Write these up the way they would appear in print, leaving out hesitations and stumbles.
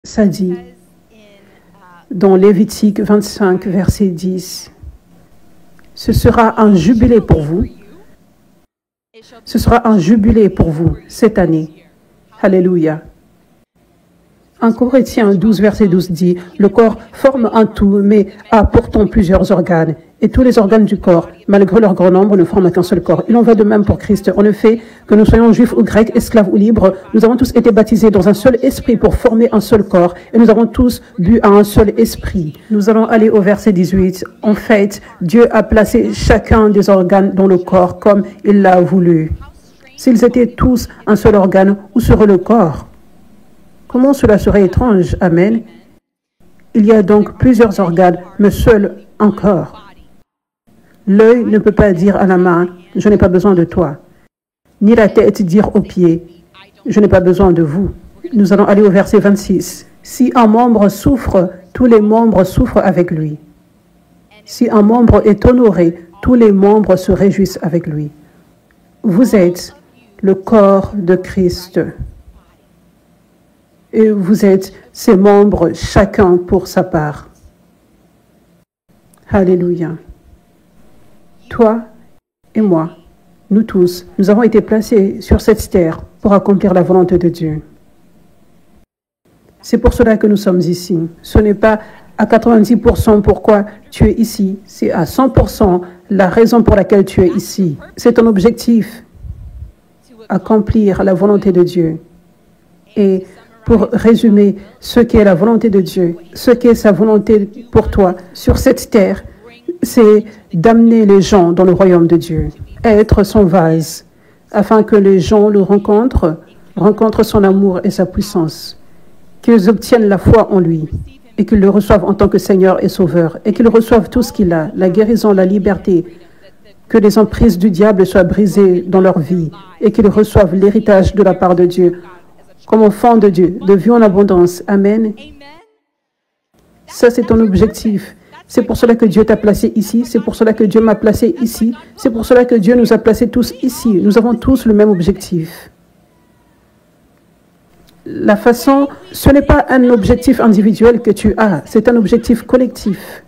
Ça dit dans Lévitique 25, verset 10, « Ce sera un jubilé pour vous. Ce sera un jubilé pour vous cette année. » Alléluia. 1 Corinthiens 12, verset 12 dit, « Le corps forme un tout, mais a pourtant plusieurs organes. Et tous les organes du corps, malgré leur grand nombre, ne forment qu'un seul corps. Il en va de même pour Christ. En effet, que nous soyons juifs ou grecs, esclaves ou libres, nous avons tous été baptisés dans un seul esprit pour former un seul corps. Et nous avons tous bu à un seul esprit. » Nous allons aller au verset 18. « En fait, Dieu a placé chacun des organes dans le corps comme il l'a voulu. S'ils étaient tous un seul organe, où serait le corps? Comment cela serait étrange? Amen. Il y a donc plusieurs organes, mais seul un corps. L'œil ne peut pas dire à la main, « Je n'ai pas besoin de toi », ni la tête dire aux pieds, « Je n'ai pas besoin de vous ». Nous allons aller au verset 26. « Si un membre souffre, tous les membres souffrent avec lui. Si un membre est honoré, tous les membres se réjouissent avec lui. Vous êtes le corps de Christ. Et vous êtes ses membres, chacun pour sa part. » Alléluia. Toi et moi, nous tous, nous avons été placés sur cette terre pour accomplir la volonté de Dieu. C'est pour cela que nous sommes ici. Ce n'est pas à 90% pourquoi tu es ici, c'est à 100% la raison pour laquelle tu es ici. C'est ton objectif, accomplir la volonté de Dieu. Et pour résumer ce qu'est la volonté de Dieu, ce qu'est sa volonté pour toi sur cette terre, c'est d'amener les gens dans le royaume de Dieu, être son vase, afin que les gens le rencontrent son amour et sa puissance, qu'ils obtiennent la foi en lui et qu'ils le reçoivent en tant que Seigneur et Sauveur, et qu'ils reçoivent tout ce qu'il a, la guérison, la liberté, que les emprises du diable soient brisées dans leur vie et qu'ils reçoivent l'héritage de la part de Dieu, comme enfants de Dieu, de vie en abondance. Amen. Ça, c'est ton objectif. C'est pour cela que Dieu t'a placé ici. C'est pour cela que Dieu m'a placé ici. C'est pour cela que Dieu nous a placés tous ici. Nous avons tous le même objectif. La façon, ce n'est pas un objectif individuel que tu as, c'est un objectif collectif.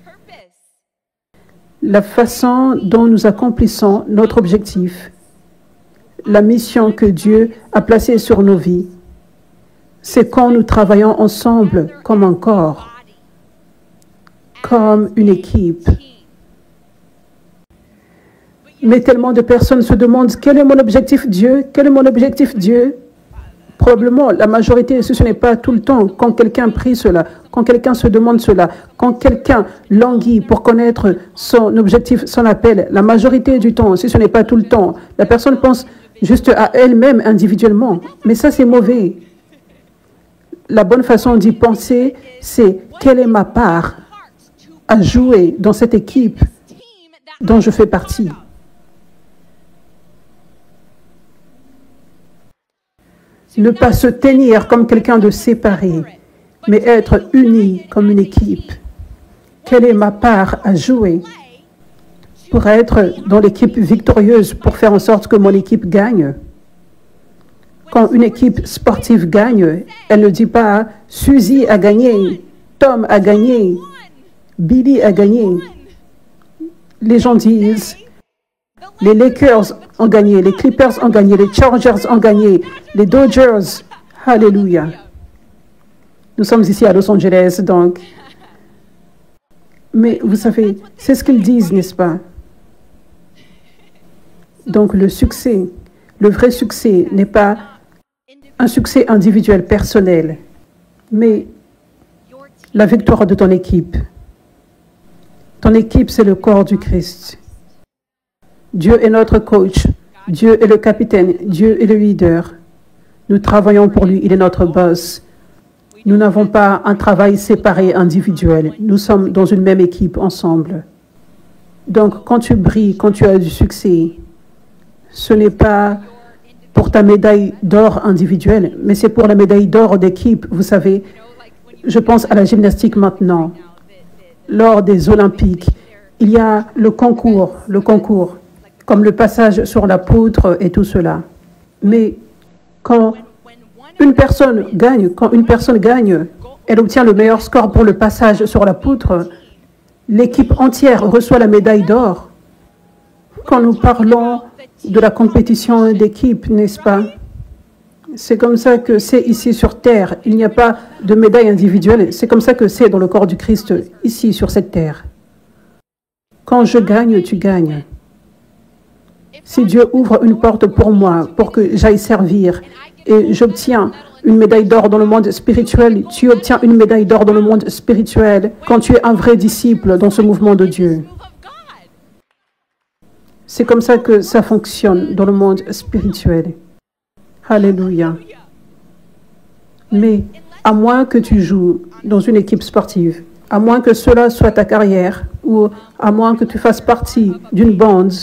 La façon dont nous accomplissons notre objectif, la mission que Dieu a placée sur nos vies, c'est quand nous travaillons ensemble comme un corps, comme une équipe. Mais tellement de personnes se demandent, quel est mon objectif Dieu? Quel est mon objectif Dieu? Probablement, la majorité, ce n'est pas tout le temps. Quand quelqu'un prie cela, quand quelqu'un se demande cela, quand quelqu'un languit pour connaître son objectif, son appel, la majorité du temps, si ce n'est pas tout le temps, la personne pense juste à elle-même individuellement. Mais ça, c'est mauvais. La bonne façon d'y penser, c'est quelle est ma part à jouer dans cette équipe dont je fais partie. Ne pas se tenir comme quelqu'un de séparé, mais être unis comme une équipe. Quelle est ma part à jouer pour être dans l'équipe victorieuse, pour faire en sorte que mon équipe gagne? Quand une équipe sportive gagne, elle ne dit pas « Suzy a gagné, Tom a gagné, Billy a gagné ». Les gens disent « Les Lakers ont gagné, les Clippers ont gagné, les Chargers ont gagné, les Dodgers, alléluia ». Nous sommes ici à Los Angeles, donc. Mais vous savez, c'est ce qu'ils disent, n'est-ce pas? Donc le succès, le vrai succès n'est pas un succès individuel, personnel, mais la victoire de ton équipe. Ton équipe, c'est le corps du Christ. Dieu est notre coach. Dieu est le capitaine. Dieu est le leader. Nous travaillons pour lui. Il est notre boss. Nous n'avons pas un travail séparé, individuel. Nous sommes dans une même équipe, ensemble. Donc, quand tu brilles, quand tu as du succès, ce n'est pas pour ta médaille d'or individuelle, mais c'est pour la médaille d'or d'équipe. Vous savez, je pense à la gymnastique maintenant. Lors des Olympiques, il y a le concours, comme le passage sur la poutre et tout cela. Mais quand une personne gagne, elle obtient le meilleur score pour le passage sur la poutre, l'équipe entière reçoit la médaille d'or. Quand nous parlons de la compétition d'équipe, n'est-ce pas? C'est comme ça que c'est ici sur terre. Il n'y a pas de médaille individuelle. C'est comme ça que c'est dans le corps du Christ, ici sur cette terre. Quand je gagne, tu gagnes. Si Dieu ouvre une porte pour moi, pour que j'aille servir, et j'obtiens une médaille d'or dans le monde spirituel, tu obtiens une médaille d'or dans le monde spirituel quand tu es un vrai disciple dans ce mouvement de Dieu. C'est comme ça que ça fonctionne dans le monde spirituel. Alléluia. Mais à moins que tu joues dans une équipe sportive, à moins que cela soit ta carrière, ou à moins que tu fasses partie d'une bande,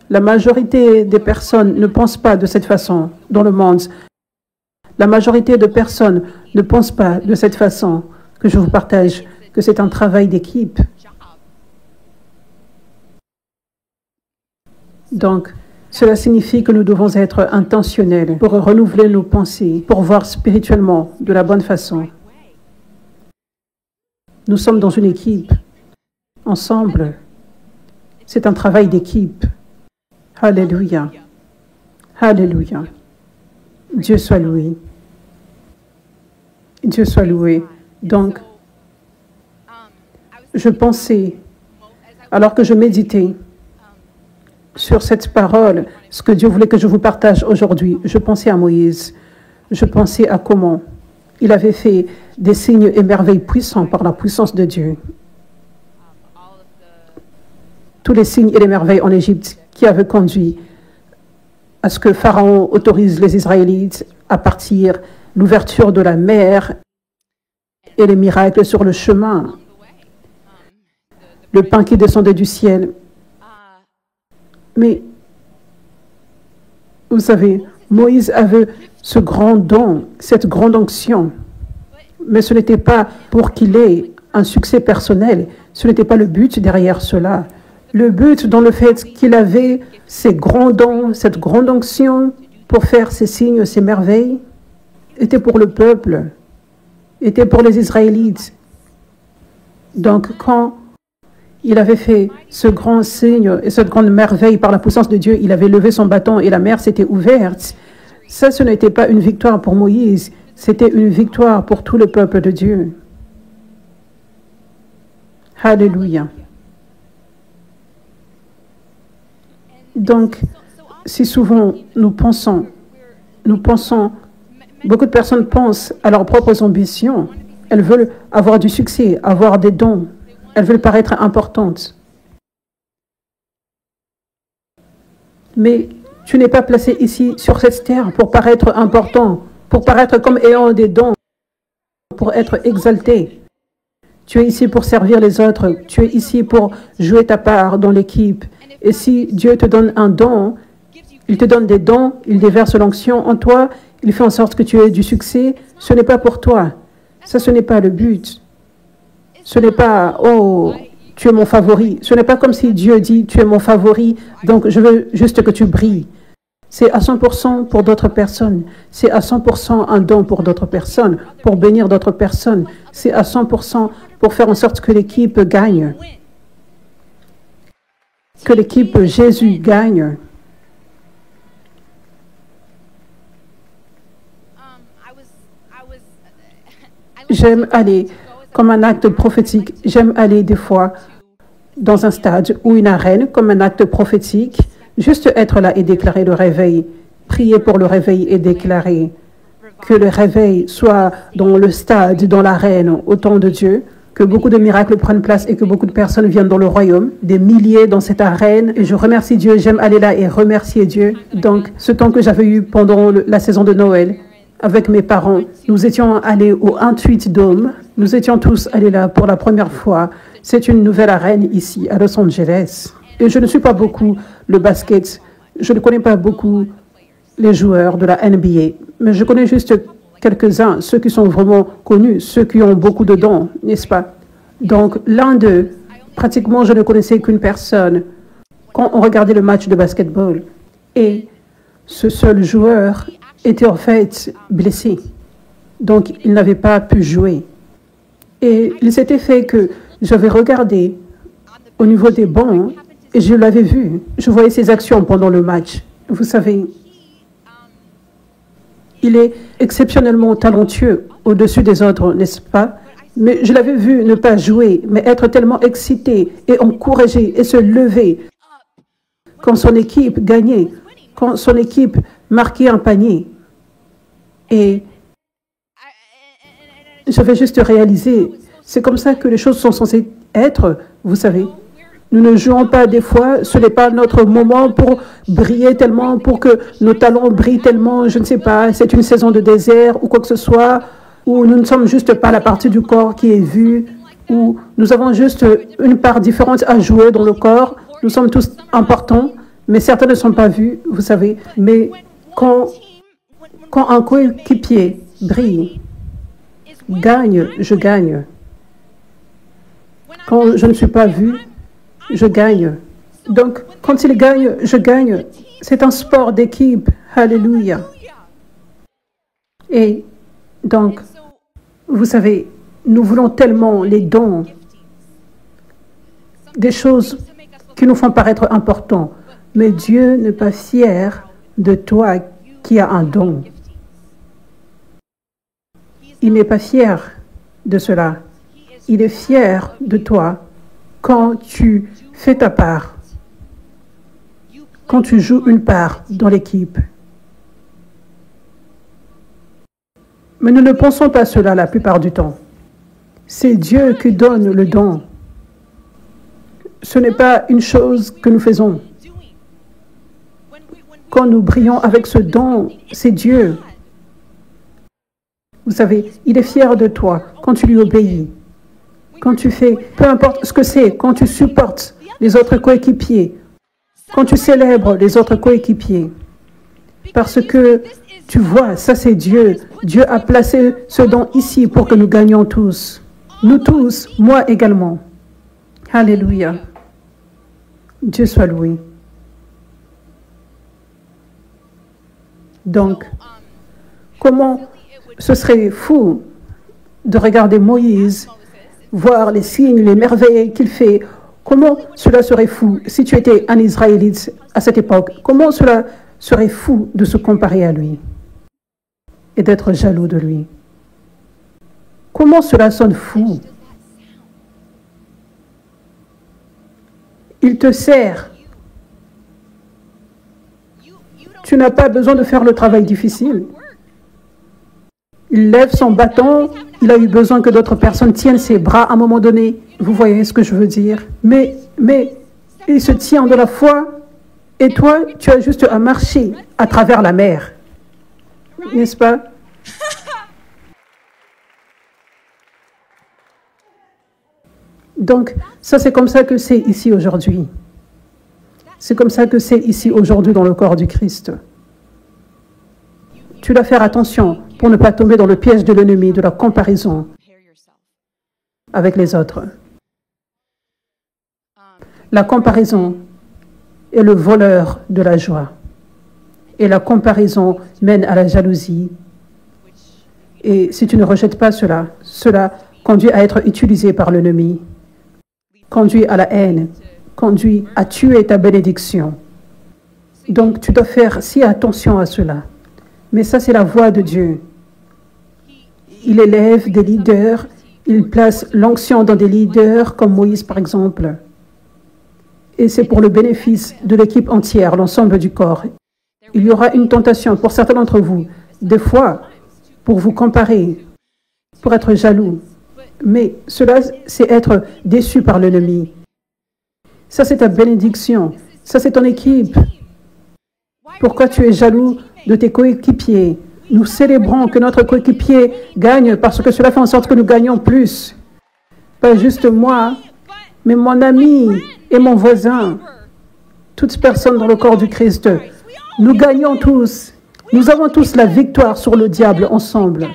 la majorité des personnes ne pensent pas de cette façon dans le monde. La majorité de personnes ne pensent pas de cette façon que je vous partage, que c'est un travail d'équipe. Donc, cela signifie que nous devons être intentionnels pour renouveler nos pensées, pour voir spirituellement de la bonne façon. Nous sommes dans une équipe, ensemble. C'est un travail d'équipe. Alléluia. Alléluia. Dieu soit loué. Dieu soit loué. Donc, je pensais, alors que je méditais sur cette parole, ce que Dieu voulait que je vous partage aujourd'hui, je pensais à Moïse. Je pensais à comment il avait fait des signes et merveilles puissants par la puissance de Dieu. Tous les signes et les merveilles en Égypte qui avaient conduit à ce que Pharaon autorise les Israélites à partir, l'ouverture de la mer et les miracles sur le chemin, le pain qui descendait du ciel. Mais, vous savez, Moïse avait ce grand don, cette grande onction. Mais ce n'était pas pour qu'il ait un succès personnel. Ce n'était pas le but derrière cela. Le but dans le fait qu'il avait ces grands dons, cette grande onction pour faire ces signes, ces merveilles, était pour le peuple, était pour les Israélites. Donc, quand il avait fait ce grand signe et cette grande merveille par la puissance de Dieu, il avait levé son bâton et la mer s'était ouverte. Ça, ce n'était pas une victoire pour Moïse, c'était une victoire pour tout le peuple de Dieu. Alléluia. Donc, si souvent nous pensons, beaucoup de personnes pensent à leurs propres ambitions. Elles veulent avoir du succès, avoir des dons. Elles veulent paraître importantes. Mais tu n'es pas placé ici, sur cette terre, pour paraître important, pour paraître comme ayant des dons, pour être exalté. Tu es ici pour servir les autres. Tu es ici pour jouer ta part dans l'équipe. Et si Dieu te donne un don, il te donne des dons, il déverse l'onction en toi, il fait en sorte que tu aies du succès. Ce n'est pas pour toi. Ça, ce n'est pas le but. Ce n'est pas, oh, tu es mon favori. Ce n'est pas comme si Dieu dit, tu es mon favori, donc je veux juste que tu brilles. C'est à 100% pour d'autres personnes. C'est à 100% un don pour d'autres personnes, pour bénir d'autres personnes. C'est à 100% pour faire en sorte que l'équipe gagne. Que l'équipe Jésus gagne. J'aime aller comme un acte prophétique. J'aime aller des fois dans un stade ou une arène comme un acte prophétique. Juste être là et déclarer le réveil. Prier pour le réveil et déclarer que le réveil soit dans le stade, dans l'arène, au temps de Dieu, que beaucoup de miracles prennent place et que beaucoup de personnes viennent dans le royaume, des milliers dans cette arène. Et je remercie Dieu, j'aime aller là et remercier Dieu. Donc, ce temps que j'avais eu pendant la saison de Noël, avec mes parents, nous étions allés au Intuit Dome. Nous étions tous allés là pour la première fois. C'est une nouvelle arène ici, à Los Angeles. Et je ne suis pas beaucoup le basket. Je ne connais pas beaucoup les joueurs de la NBA. Mais je connais juste quelques-uns, ceux qui sont vraiment connus, ceux qui ont beaucoup de dons, n'est-ce pas? Donc, l'un d'eux, pratiquement, je ne connaissais qu'une personne quand on regardait le match de basketball. Et ce seul joueur était en fait blessé. Donc, il n'avait pas pu jouer. Et il s'était fait que j'avais regardé au niveau des bancs et je l'avais vu. Je voyais ses actions pendant le match. Vous savez, il est exceptionnellement talentueux au-dessus des autres, n'est-ce pas? Mais je l'avais vu ne pas jouer, mais être tellement excité et encouragé et se lever quand son équipe gagnait, quand son équipe marquait un panier. Et j'avais juste réalisé, c'est comme ça que les choses sont censées être, vous savez. Nous ne jouons pas des fois, ce n'est pas notre moment pour briller tellement, pour que nos talents brillent tellement, je ne sais pas, c'est une saison de désert ou quoi que ce soit, où nous ne sommes juste pas la partie du corps qui est vue, où nous avons juste une part différente à jouer dans le corps. Nous sommes tous importants, mais certains ne sont pas vus, vous savez. Mais quand un coéquipier brille, gagne, je gagne. Quand je ne suis pas vu, je gagne. Donc, quand il gagne, je gagne. C'est un sport d'équipe. Alléluia. Et donc, vous savez, nous voulons tellement les dons, des choses qui nous font paraître importantes. Mais Dieu n'est pas fier de toi qui as un don. Il n'est pas fier de cela. Il est fier de toi quand tu fais ta part, quand tu joues une part dans l'équipe. Mais nous ne pensons pas cela la plupart du temps. C'est Dieu qui donne le don. Ce n'est pas une chose que nous faisons. Quand nous brillons avec ce don, c'est Dieu. Vous savez, il est fier de toi quand tu lui obéis. Quand tu fais, peu importe ce que c'est, quand tu supportes les autres coéquipiers, quand tu célèbres les autres coéquipiers. Parce que tu vois, ça c'est Dieu. Dieu a placé ce don ici pour que nous gagnions tous. Nous tous, moi également. Alléluia. Dieu soit loué. Donc, comment ce serait fou de regarder Moïse, voir les signes, les merveilles qu'il fait. Comment cela serait fou si tu étais un Israélite à cette époque? Comment cela serait fou de se comparer à lui et d'être jaloux de lui? Comment cela sonne fou? Il te sert. Tu n'as pas besoin de faire le travail difficile. Il lève son bâton, il a eu besoin que d'autres personnes tiennent ses bras à un moment donné. Vous voyez ce que je veux dire? Mais il se tient de la foi et toi, tu as juste à marcher à travers la mer. N'est-ce pas? Donc, ça c'est comme ça que c'est ici aujourd'hui. C'est comme ça que c'est ici aujourd'hui dans le corps du Christ. Tu dois faire attention pour ne pas tomber dans le piège de l'ennemi, de la comparaison avec les autres. La comparaison est le voleur de la joie. Et la comparaison mène à la jalousie. Et si tu ne rejettes pas cela, cela conduit à être utilisé par l'ennemi, conduit à la haine, conduit à tuer ta bénédiction. Donc tu dois faire si attention à cela. Mais ça, c'est la voix de Dieu. Il élève des leaders, il place l'onction dans des leaders comme Moïse, par exemple. Et c'est pour le bénéfice de l'équipe entière, l'ensemble du corps. Il y aura une tentation pour certains d'entre vous, des fois, pour vous comparer, pour être jaloux. Mais cela, c'est être déçu par l'ennemi. Ça, c'est ta bénédiction. Ça, c'est ton équipe. Pourquoi tu es jaloux de tes coéquipiers? Nous célébrons que notre coéquipier gagne parce que cela fait en sorte que nous gagnons plus. Pas juste moi, mais mon ami et mon voisin. Toutes personnes dans le corps du Christ. Nous gagnons tous. Nous avons tous la victoire sur le diable ensemble.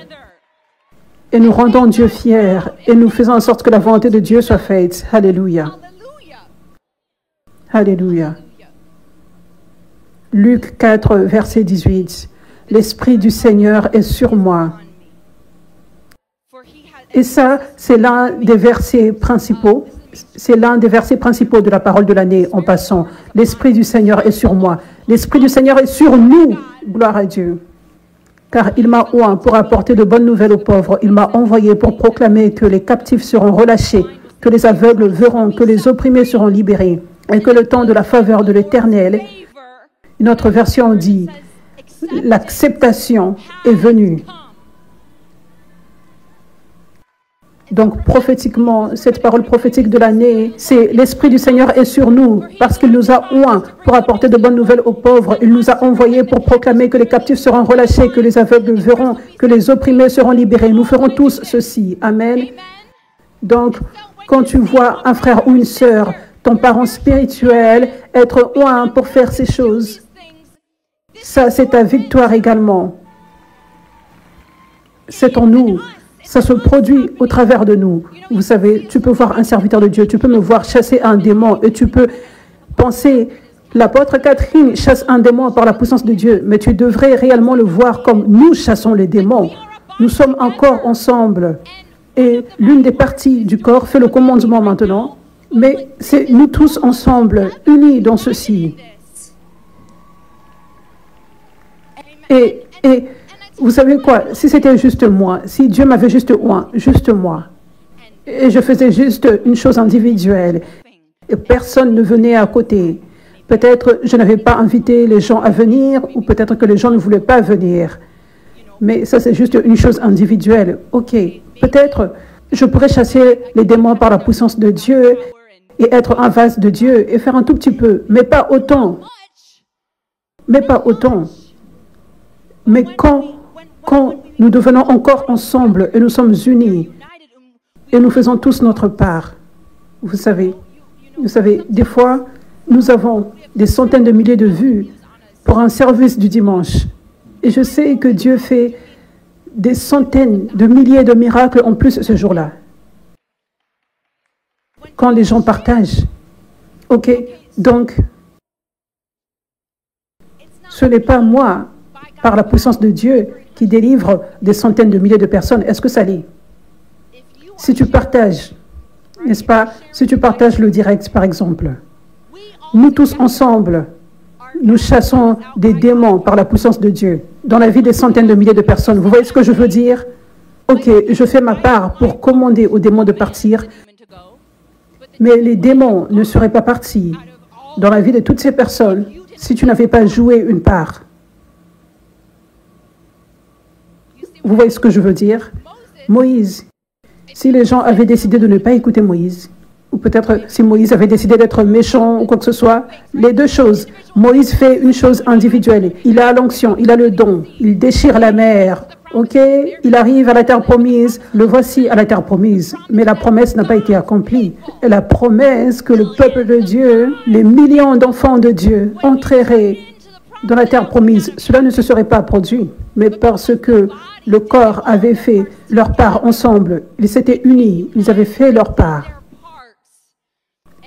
Et nous rendons Dieu fier et nous faisons en sorte que la volonté de Dieu soit faite. Alléluia. Alléluia. Luc 4, verset 18. L'Esprit du Seigneur est sur moi, Et ça, c'est l'un des versets principaux. C'est l'un des versets principaux de la parole de l'année en passant. L'Esprit du Seigneur est sur moi. L'Esprit du Seigneur est sur nous. Gloire à Dieu. Car il m'a oint pour apporter de bonnes nouvelles aux pauvres. Il m'a envoyé pour proclamer que les captifs seront relâchés, que les aveugles verront, que les opprimés seront libérés, et que le temps de la faveur de l'Éternel, notre version dit, l'acceptation est venue. Donc, prophétiquement, cette parole prophétique de l'année, c'est l'Esprit du Seigneur est sur nous parce qu'il nous a oints pour apporter de bonnes nouvelles aux pauvres. Il nous a envoyés pour proclamer que les captifs seront relâchés, que les aveugles verront, que les opprimés seront libérés. Nous ferons tous ceci. Amen. Donc, quand tu vois un frère ou une sœur, ton parent spirituel, être oint pour faire ces choses, ça, c'est ta victoire également. C'est en nous. Ça se produit au travers de nous. Vous savez, tu peux voir un serviteur de Dieu, tu peux me voir chasser un démon et tu peux penser, l'apôtre Catherine chasse un démon par la puissance de Dieu, mais tu devrais réellement le voir comme nous chassons les démons. Nous sommes un corps ensemble et l'une des parties du corps fait le commandement maintenant, mais c'est nous tous ensemble, unis dans ceci. Et vous savez quoi, si c'était juste moi, si Dieu m'avait juste moi, et je faisais juste une chose individuelle, et personne ne venait à côté, peut-être je n'avais pas invité les gens à venir, ou peut-être que les gens ne voulaient pas venir, mais ça c'est juste une chose individuelle. Ok, peut-être je pourrais chasser les démons par la puissance de Dieu, et être un vase de Dieu, et faire un tout petit peu, mais pas autant. Mais pas autant. Mais quand nous devenons encore ensemble et nous sommes unis et nous faisons tous notre part, vous savez, des fois, nous avons des centaines de milliers de vues pour un service du dimanche. Et je sais que Dieu fait des centaines de milliers de miracles en plus ce jour-là. Quand les gens partagent. Ok, donc, ce n'est pas moi, par la puissance de Dieu, qui délivre des centaines de milliers de personnes. Est-ce que ça l'est? Si tu partages, n'est-ce pas? Si tu partages le direct, par exemple, nous tous ensemble, nous chassons des démons par la puissance de Dieu dans la vie des centaines de milliers de personnes. Vous voyez ce que je veux dire? Ok, je fais ma part pour commander aux démons de partir, mais les démons ne seraient pas partis dans la vie de toutes ces personnes si tu n'avais pas joué une part. Vous voyez ce que je veux dire? Moïse, si les gens avaient décidé de ne pas écouter Moïse, ou peut-être si Moïse avait décidé d'être méchant ou quoi que ce soit, les deux choses. Moïse fait une chose individuelle. Il a l'onction, il a le don, il déchire la mer. Ok, il arrive à la terre promise, le voici à la terre promise. Mais la promesse n'a pas été accomplie. Et la promesse que le peuple de Dieu, les millions d'enfants de Dieu, entreraient dans la terre promise, cela ne se serait pas produit. Mais parce que le corps avait fait leur part ensemble, ils s'étaient unis, ils avaient fait leur part.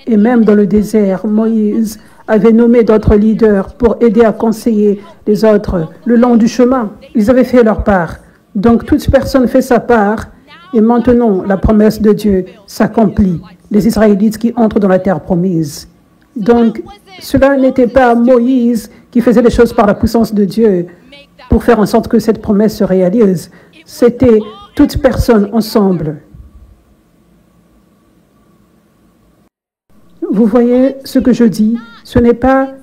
Et même dans le désert, Moïse avait nommé d'autres leaders pour aider à conseiller les autres le long du chemin. Ils avaient fait leur part. Donc toute personne fait sa part et maintenant la promesse de Dieu s'accomplit. Les Israélites qui entrent dans la terre promise. Donc cela n'était pas Moïse qui faisait les choses par la puissance de Dieu pour faire en sorte que cette promesse se réalise. C'était toute personne ensemble. Vous voyez ce que je dis? Ce n'est pas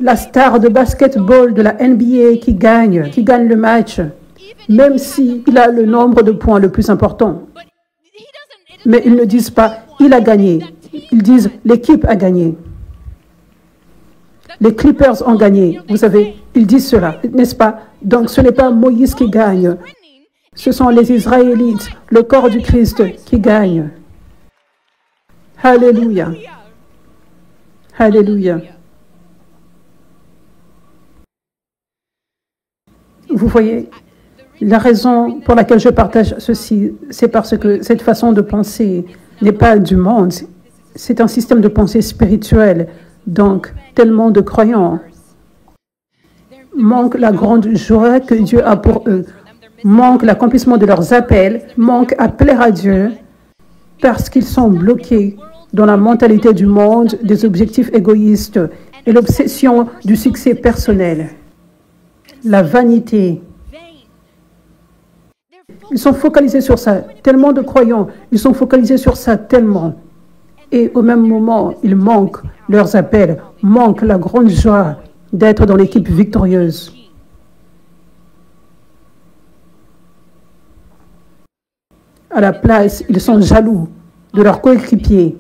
la star de basketball de la NBA qui gagne le match, même s'il a le nombre de points le plus important. Mais ils ne disent pas « il a gagné ». Ils disent « l'équipe a gagné ». Les Clippers ont gagné. Vous savez, ils disent cela, n'est-ce pas? Donc ce n'est pas Moïse qui gagne. Ce sont les Israélites, le corps du Christ qui gagne. Alléluia. Alléluia. Vous voyez, la raison pour laquelle je partage ceci, c'est parce que cette façon de penser n'est pas du monde. C'est un système de pensée spirituel. Donc, tellement de croyants manquent la grande joie que Dieu a pour eux. manquent l'accomplissement de leurs appels, manquent à plaire à Dieu parce qu'ils sont bloqués dans la mentalité du monde, des objectifs égoïstes et l'obsession du succès personnel, la vanité. Ils sont focalisés sur ça. Tellement de croyants, ils sont focalisés sur ça tellement. Et au même moment, ils manquent leurs appels, manquent la grande joie d'être dans l'équipe victorieuse. À la place, ils sont jaloux de leur coéquipier.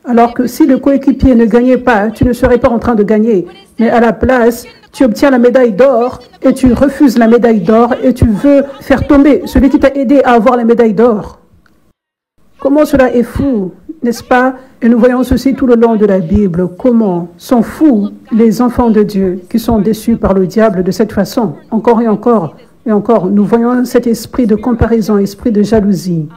Alors que si le coéquipier ne gagnait pas, tu ne serais pas en train de gagner. Mais à la place, tu obtiens la médaille d'or et tu refuses la médaille d'or et tu veux faire tomber celui qui t'a aidé à avoir la médaille d'or. Comment cela est fou, n'est-ce pas? Et nous voyons ceci tout le long de la Bible. Comment sont fous les enfants de Dieu qui sont déçus par le diable de cette façon? Encore et encore et encore, nous voyons cet esprit de comparaison, esprit de jalousie.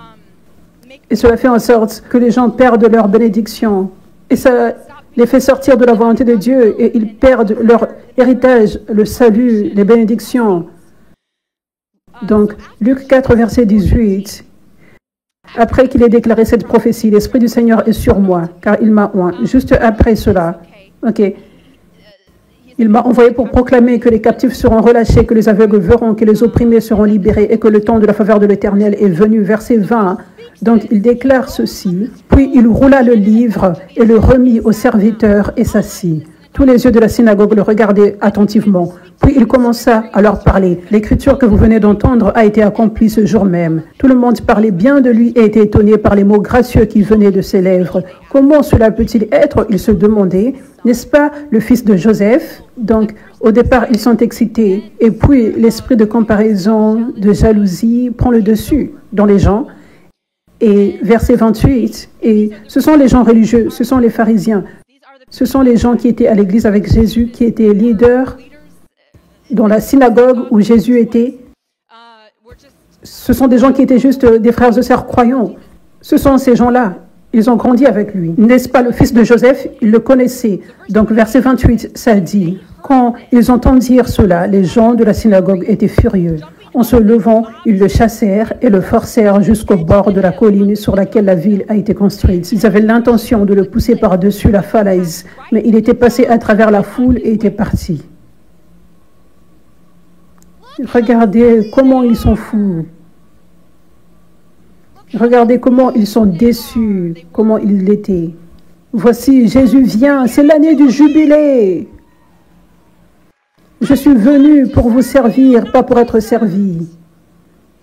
Et cela fait en sorte que les gens perdent leur bénédiction. Et ça les fait sortir de la volonté de Dieu et ils perdent leur héritage, le salut, les bénédictions. Donc, Luc 4, verset 18. Après qu'il ait déclaré cette prophétie, l'Esprit du Seigneur est sur moi, car il m'a oint. Juste après cela, il m'a envoyé pour proclamer que les captifs seront relâchés, que les aveugles verront, que les opprimés seront libérés et que le temps de la faveur de l'Éternel est venu. Verset 20. Donc, il déclare ceci. Puis il roula le livre et le remit au serviteur et s'assit. Tous les yeux de la synagogue le regardaient attentivement. Puis il commença à leur parler. L'écriture que vous venez d'entendre a été accomplie ce jour même. Tout le monde parlait bien de lui et était étonné par les mots gracieux qui venaient de ses lèvres. Comment cela peut-il être? Il se demandait. N'est-ce pas le fils de Joseph? Donc, au départ, ils sont excités. Et puis, l'esprit de comparaison, de jalousie prend le dessus dans les gens. Et verset 28, et ce sont les gens religieux, ce sont les pharisiens, ce sont les gens qui étaient à l'église avec Jésus, qui étaient leaders dans la synagogue où Jésus était. Ce sont des gens qui étaient juste des frères et sœurs croyants. Ce sont ces gens-là. Ils ont grandi avec lui. N'est-ce pas le fils de Joseph? Ils le connaissaient. Donc, verset 28, ça dit, quand ils entendirent cela, les gens de la synagogue étaient furieux. En se levant, ils le chassèrent et le forcèrent jusqu'au bord de la colline sur laquelle la ville a été construite. Ils avaient l'intention de le pousser par-dessus la falaise, mais il était passé à travers la foule et était parti. Regardez comment ils sont fous. Regardez comment ils sont déçus, comment ils l'étaient. Voici, Jésus vient, c'est l'année du jubilé. Je suis venu pour vous servir, pas pour être servi.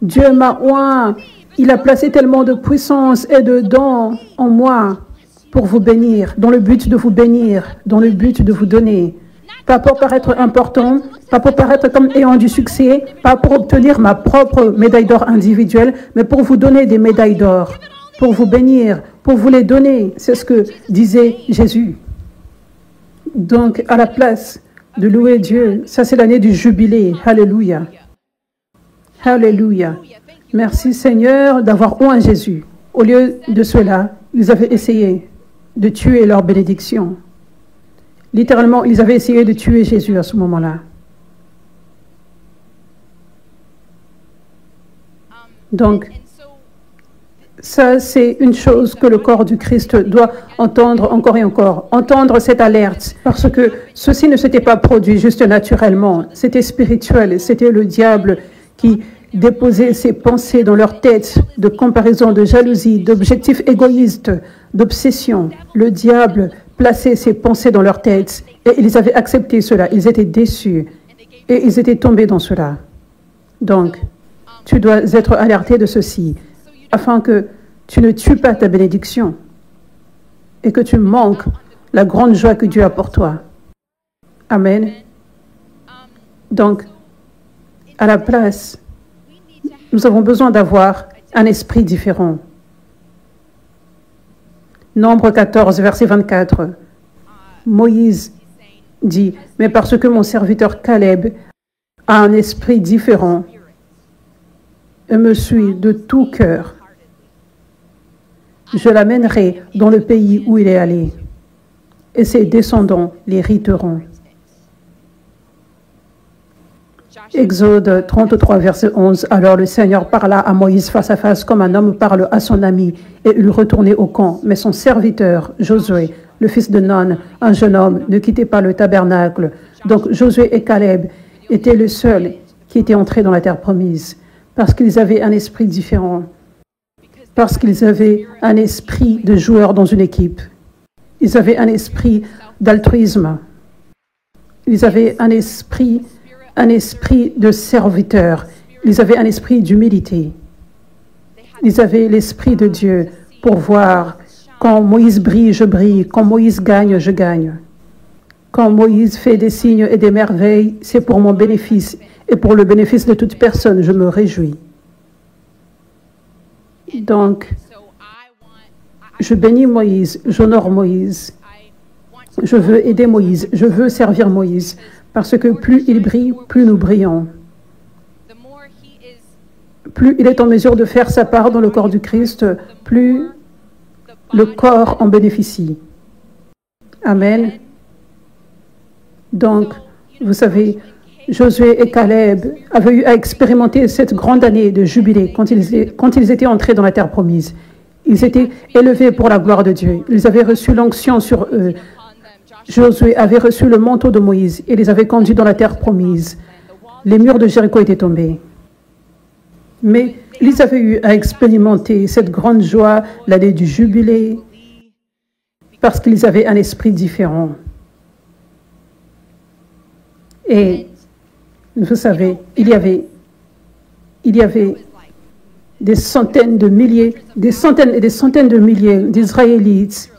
Dieu m'a oint. Il a placé tellement de puissance et de dons en moi pour vous bénir, dans le but de vous bénir, dans le but de vous donner. Pas pour paraître important, pas pour paraître comme ayant du succès, pas pour obtenir ma propre médaille d'or individuelle, mais pour vous donner des médailles d'or, pour vous bénir, pour vous les donner. C'est ce que disait Jésus. Donc, à la place de louer Dieu, ça c'est l'année du jubilé. Alléluia. Alléluia. Merci Seigneur d'avoir oint Jésus. Au lieu de cela, ils avaient essayé de tuer leur bénédiction. Littéralement, ils avaient essayé de tuer Jésus à ce moment-là. Donc, ça, c'est une chose que le corps du Christ doit entendre encore et encore. Entendre cette alerte, parce que ceci ne s'était pas produit juste naturellement. C'était spirituel. C'était le diable qui déposait ses pensées dans leur tête de comparaison, de jalousie, d'objectifs égoïstes, d'obsession. Le diable plaçait ses pensées dans leur tête et ils avaient accepté cela. Ils étaient déçus et ils étaient tombés dans cela. Donc, tu dois être alerté de ceci, afin que tu ne tues pas ta bénédiction et que tu manques la grande joie que Dieu a pour toi. Amen. Donc, à la place, nous avons besoin d'avoir un esprit différent. Nombre 14, verset 24. Moïse dit, « Mais parce que mon serviteur Caleb a un esprit différent et me suit de tout cœur, je l'amènerai dans le pays où il est allé, et ses descendants l'hériteront. » Exode 33, verset 11. Alors le Seigneur parla à Moïse face à face comme un homme parle à son ami, et il retournait au camp. Mais son serviteur, Josué, le fils de Nun, un jeune homme, ne quittait pas le tabernacle. Donc Josué et Caleb étaient les seuls qui étaient entrés dans la terre promise, parce qu'ils avaient un esprit différent, parce qu'ils avaient un esprit de joueur dans une équipe. Ils avaient un esprit d'altruisme. Ils avaient un esprit de serviteur. Ils avaient un esprit d'humilité. Ils avaient l'esprit de Dieu pour voir quand Moïse brille, je brille. Quand Moïse gagne, je gagne. Quand Moïse fait des signes et des merveilles, c'est pour mon bénéfice et pour le bénéfice de toute personne, je me réjouis. Donc, je bénis Moïse, j'honore Moïse. Je veux aider Moïse, je veux servir Moïse, parce que plus il brille, plus nous brillons. Plus il est en mesure de faire sa part dans le corps du Christ, plus le corps en bénéficie. Amen. Donc, vous savez, Josué et Caleb avaient eu à expérimenter cette grande année de jubilé quand ils étaient entrés dans la terre promise. Ils étaient élevés pour la gloire de Dieu. Ils avaient reçu l'onction sur eux. Josué avait reçu le manteau de Moïse et les avait conduits dans la terre promise. Les murs de Jéricho étaient tombés. Mais ils avaient eu à expérimenter cette grande joie, l'année du jubilé, parce qu'ils avaient un esprit différent. Et vous savez, il y avait des centaines de milliers, des centaines et des centaines de milliers d'Israélites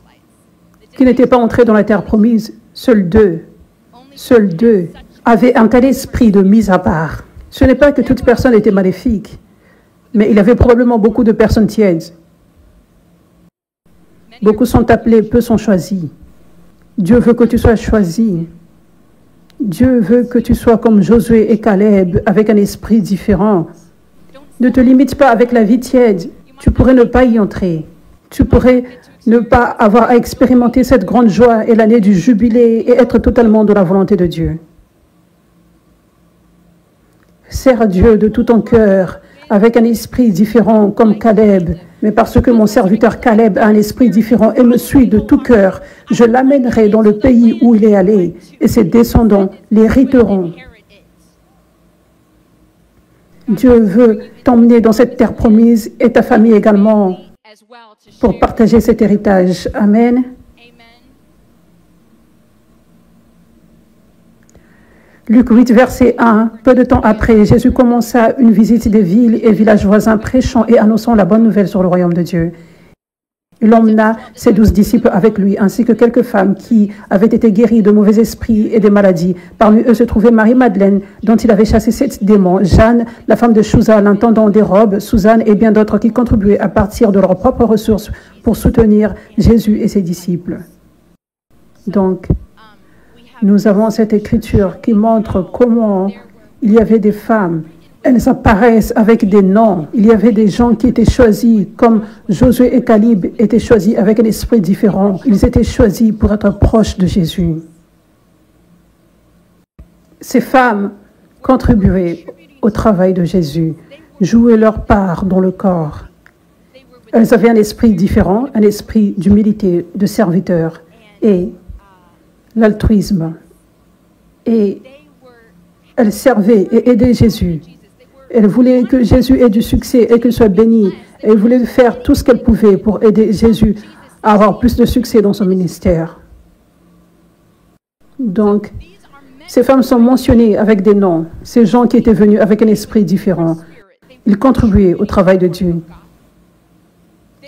qui n'étaient pas entrés dans la terre promise. Seuls deux avaient un tel esprit de mise à part. Ce n'est pas que toute personne était maléfique, mais il y avait probablement beaucoup de personnes tièdes. Beaucoup sont appelés, peu sont choisis. Dieu veut que tu sois choisi. Dieu veut que tu sois comme Josué et Caleb, avec un esprit différent. Ne te limite pas avec la vie tiède. Tu pourrais ne pas y entrer. Tu pourrais ne pas avoir à expérimenter cette grande joie et l'année du jubilé et être totalement dans la volonté de Dieu. Sers Dieu de tout ton cœur, avec un esprit différent comme Caleb. Mais parce que mon serviteur Caleb a un esprit différent et me suit de tout cœur, je l'amènerai dans le pays où il est allé, et ses descendants l'hériteront. Dieu veut t'emmener dans cette terre promise et ta famille également pour partager cet héritage. Amen. Luc 8, verset 1. Peu de temps après, Jésus commença une visite des villes et villages voisins, prêchant et annonçant la bonne nouvelle sur le royaume de Dieu. Il emmena ses 12 disciples avec lui, ainsi que quelques femmes qui avaient été guéries de mauvais esprits et de maladies. Parmi eux se trouvait Marie-Madeleine, dont il avait chassé 7 démons, Jeanne, la femme de Chouza, l'intendant des robes, Suzanne et bien d'autres qui contribuaient à partir de leurs propres ressources pour soutenir Jésus et ses disciples. Donc, nous avons cette écriture qui montre comment il y avait des femmes. Elles apparaissent avec des noms. Il y avait des gens qui étaient choisis, comme Josué et Caleb étaient choisis avec un esprit différent. Ils étaient choisis pour être proches de Jésus. Ces femmes contribuaient au travail de Jésus, jouaient leur part dans le corps. Elles avaient un esprit différent, un esprit d'humilité, de serviteur et l'altruisme. Et elles servaient et aidaient Jésus. Elles voulaient que Jésus ait du succès et qu'il soit béni. Et elles voulaient faire tout ce qu'elles pouvaient pour aider Jésus à avoir plus de succès dans son ministère. Donc, ces femmes sont mentionnées avec des noms. Ces gens qui étaient venus avec un esprit différent. Ils contribuaient au travail de Dieu.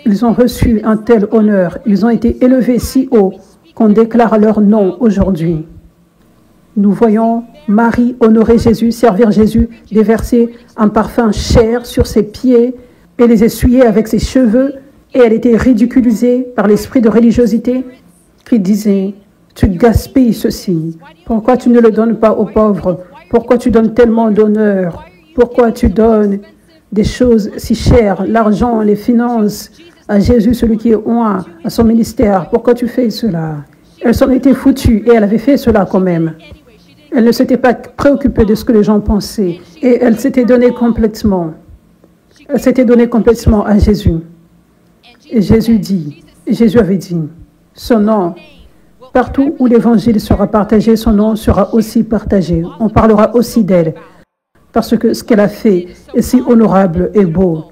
Ils ont reçu un tel honneur. Ils ont été élevés si haut qu'on déclare leur nom aujourd'hui. Nous voyons Marie honorer Jésus, servir Jésus, déverser un parfum cher sur ses pieds et les essuyer avec ses cheveux. Et elle était ridiculisée par l'esprit de religiosité qui disait « Tu gaspilles ceci. Pourquoi tu ne le donnes pas aux pauvres? Pourquoi tu donnes tellement d'honneur? Pourquoi tu donnes des choses si chères, l'argent, les finances, à Jésus, celui qui est oint, à son ministère? Pourquoi tu fais cela ?» Elle s'en était foutue et elle avait fait cela quand même. Elle ne s'était pas préoccupée de ce que les gens pensaient. Et elle s'était donnée complètement. Elle s'était donnée complètement à Jésus. Et Jésus avait dit, son nom, partout où l'évangile sera partagé, son nom sera aussi partagé. On parlera aussi d'elle. Parce que ce qu'elle a fait est si honorable et beau.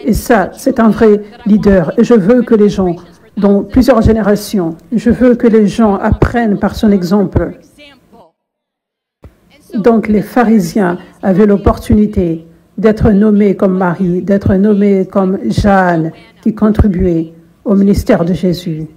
Et ça, c'est un vrai leader. Et je veux que les gens, dans plusieurs générations, je veux que les gens apprennent par son exemple. Donc les pharisiens avaient l'opportunité d'être nommés comme Marie, d'être nommés comme Jeanne, qui contribuait au ministère de Jésus,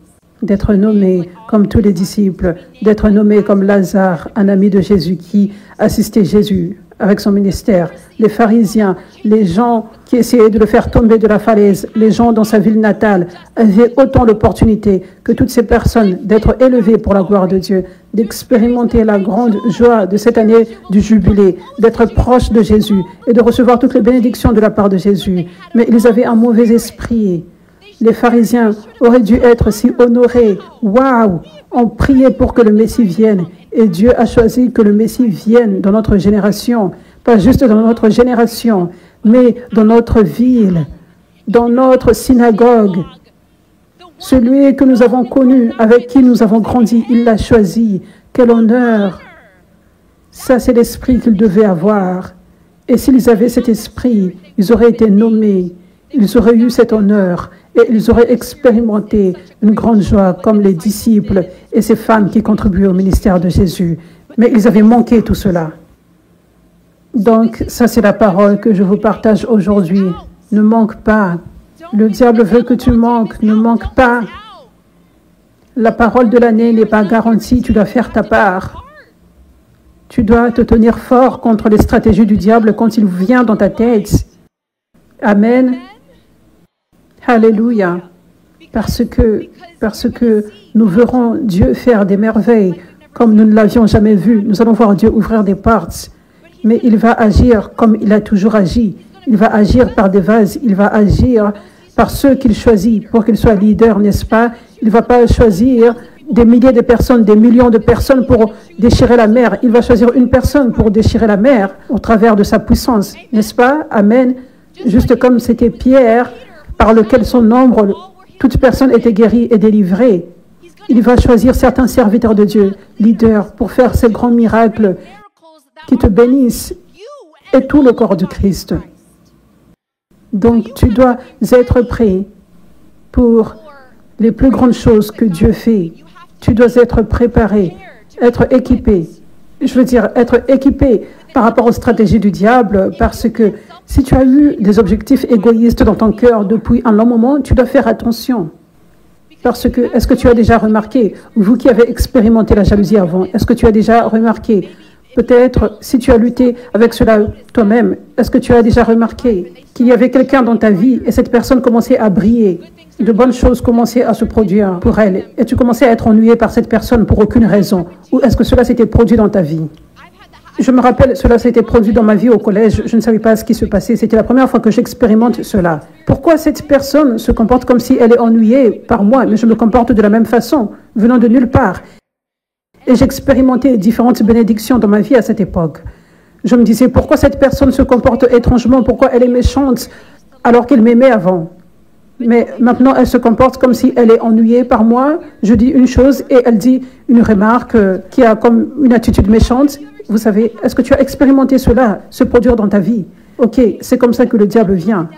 d'être nommés comme tous les disciples, d'être nommés comme Lazare, un ami de Jésus qui assistait Jésus avec son ministère. Les pharisiens, les gens qui essayaient de le faire tomber de la falaise, les gens dans sa ville natale avaient autant l'opportunité que toutes ces personnes d'être élevées pour la gloire de Dieu, d'expérimenter la grande joie de cette année du jubilé, d'être proches de Jésus et de recevoir toutes les bénédictions de la part de Jésus. Mais ils avaient un mauvais esprit. Les pharisiens auraient dû être si honorés. Waouh! On priait pour que le Messie vienne. Et Dieu a choisi que le Messie vienne dans notre génération. Pas juste dans notre génération, mais dans notre ville, dans notre synagogue. Celui que nous avons connu, avec qui nous avons grandi, il l'a choisi. Quel honneur! Ça, c'est l'esprit qu'ils devaient avoir. Et s'ils avaient cet esprit, ils auraient été nommés. Ils auraient eu cet honneur et ils auraient expérimenté une grande joie comme les disciples et ces femmes qui contribuent au ministère de Jésus. Mais ils avaient manqué tout cela. Donc, ça c'est la parole que je vous partage aujourd'hui. Ne manque pas. Le diable veut que tu manques. Ne manque pas. La parole de l'année n'est pas garantie. Tu dois faire ta part. Tu dois te tenir fort contre les stratégies du diable quand il vient dans ta tête. Amen. Alléluia. Parce que nous verrons Dieu faire des merveilles comme nous ne l'avions jamais vu. Nous allons voir Dieu ouvrir des portes. Mais il va agir comme il a toujours agi. Il va agir par des vases. Il va agir par ceux qu'il choisit pour qu'ils soient leaders, n'est-ce pas? Il ne va pas choisir des milliers de personnes, des millions de personnes pour déchirer la mer. Il va choisir une personne pour déchirer la mer au travers de sa puissance, n'est-ce pas? Amen. Juste comme c'était Pierre, par lequel son nombre, toute personne était guérie et délivrée. Il va choisir certains serviteurs de Dieu, leaders, pour faire ces grands miracles qui te bénissent et tout le corps du Christ. Donc, tu dois être prêt pour les plus grandes choses que Dieu fait. Tu dois être préparé, être équipé. Je veux dire, être équipé par rapport aux stratégies du diable, parce que si tu as eu des objectifs égoïstes dans ton cœur depuis un long moment, tu dois faire attention. Parce que, est-ce que tu as déjà remarqué, vous qui avez expérimenté la jalousie avant, est-ce que tu as déjà remarqué, peut-être si tu as lutté avec cela toi-même, est-ce que tu as déjà remarqué qu'il y avait quelqu'un dans ta vie et cette personne commençait à briller, de bonnes choses commençaient à se produire pour elle et tu commençais à être ennuyé par cette personne pour aucune raison, ou est-ce que cela s'était produit dans ta vie? Je me rappelle, cela s'était produit dans ma vie au collège. Je ne savais pas ce qui se passait. C'était la première fois que j'expérimente cela. Pourquoi cette personne se comporte comme si elle est ennuyée par moi, mais je me comporte de la même façon, venant de nulle part? Et j'expérimentais différentes bénédictions dans ma vie à cette époque. Je me disais, pourquoi cette personne se comporte étrangement? Pourquoi elle est méchante alors qu'elle m'aimait avant? Mais maintenant, elle se comporte comme si elle est ennuyée par moi. Je dis une chose et elle dit une remarque qui a comme une attitude méchante. Vous savez, est-ce que tu as expérimenté cela, se produire dans ta vie? Ok, c'est comme ça que le diable vient.